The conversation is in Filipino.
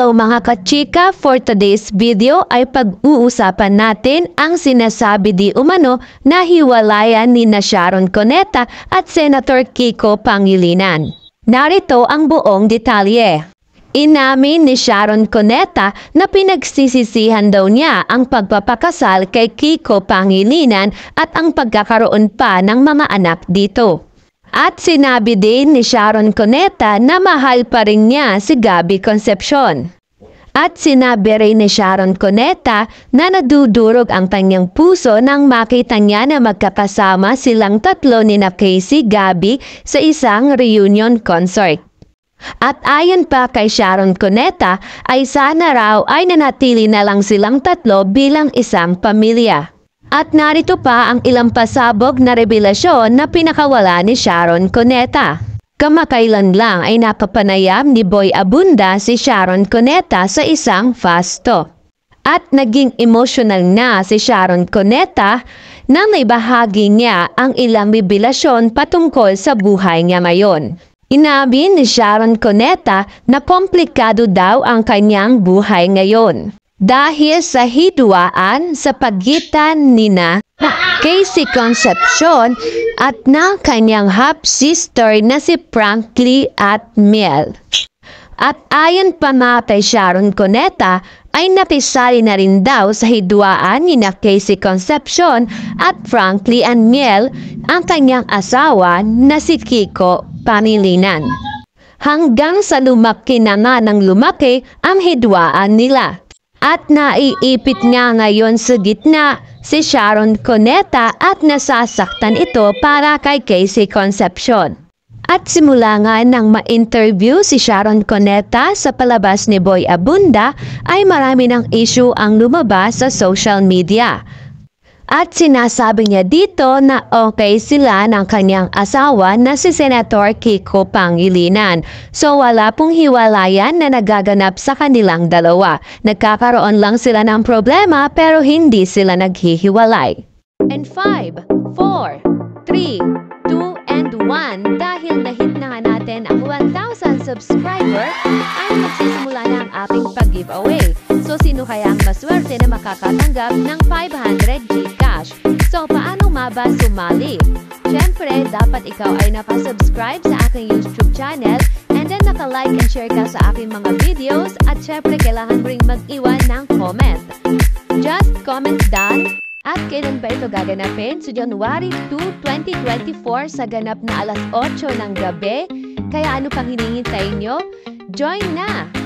Hello mga kachika, for today's video ay pag-uusapan natin ang sinasabi di umano na hiwalayan ni Sharon Cuneta at Senator Kiko Pangilinan. Narito ang buong detalye. Inamin ni Sharon Cuneta na pinagsisisihan daw niya ang pagpapakasal kay Kiko Pangilinan at ang pagkakaroon pa ng mga anak dito. At sinabi din ni Sharon Cuneta na mahal pa rin niya si Gabby Concepcion. At sinabi rin ni Sharon Cuneta na nadudurog ang kanyang puso nang makita niya na magkakasama silang tatlo ni Casey Gabby sa isang reunion concert. At ayon pa kay Sharon Cuneta ay sana raw ay nanatili na lang silang tatlo bilang isang pamilya. At narito pa ang ilang pasabog na revelasyon na pinakawala ni Sharon Cuneta. Kamakailan lang ay napapanayam ni Boy Abunda si Sharon Cuneta sa isang fasto. At naging emotional na si Sharon Cuneta nang naibahagi niya ang ilang revelasyon patungkol sa buhay niya ngayon. Inamin ni Sharon Cuneta na komplikado daw ang kanyang buhay ngayon. Dahil sa hidwaan sa pagitan nina Casey Concepcion at ng kanyang half-sister na si Frankie at Miel. At ayon pa kay Sharon Cuneta ay napisali na rin daw sa hidwaan nina Casey Concepcion at Frankie and Miel ang kanyang asawa na si Kiko Pangilinan. Hanggang sa lumaki na nga ng lumaki ang hidwaan nila. At naiipit nga ngayon sa gitna si Sharon Cuneta at nasasaktan ito para kay Casey Concepcion. At simula nga nang ma-interview si Sharon Cuneta sa palabas ni Boy Abunda ay marami ng issue ang lumabas sa social media. At sinasabi niya dito na okay sila ng kanyang asawa na si Senator Kiko Pangilinan. So wala pong hiwalayan na nagaganap sa kanilang dalawa. Nagkakaroon lang sila ng problema pero hindi sila naghihiwalay. And 5, 4, 3, 2, and 1. Dahil na-hit na nga natin ang 1,000 subscriber ay magsisimula na ang ating pag-giveaway. So sino kaya ang maswerte na makakatanggap ng 500 Gcash? So paano ba sumali? Siyempre, dapat ikaw ay nakasubscribe sa aking YouTube channel and then naka-like and share ka sa aking mga videos at siyempre kailangan ring mag-iwan ng comment. Just comment down. At kailan ba ito gaganapin? So January 2, 2024 sa ganap na alas 8 ng gabi. Kaya ano pang hinihintay nyo? Join na!